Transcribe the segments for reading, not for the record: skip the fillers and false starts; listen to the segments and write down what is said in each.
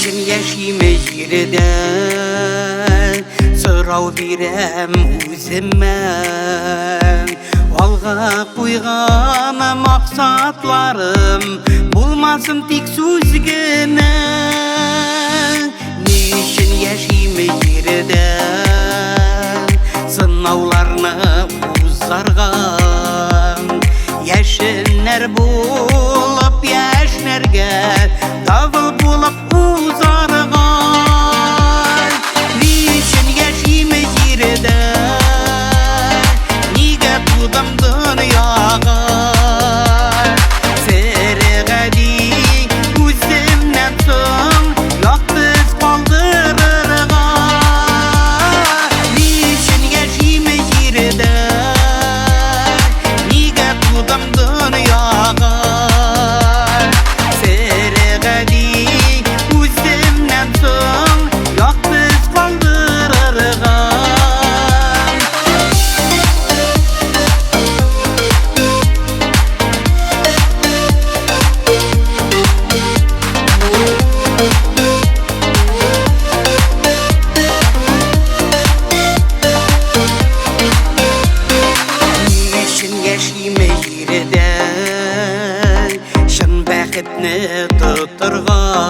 Нишін яшиме жерде сұрау берем өзіме Алға қойған мақсатларым болмасын тек сөзгені Нишін яшиме жерде сынауларны ұзарған Яшінер болып яшнерге давыл болып ұзарған Нишін яшиме жерде неге тудым дүнияға Сіріға дейін өзімнен соң яқтыз қалдырырған Нишін яшиме жерде неге тудым дүнияға Сіріға дейін өзімнен соң яқтыз қалдырырған Нишін яшиме жерде шын бақытны тұтырған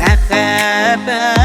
Мәхәббәт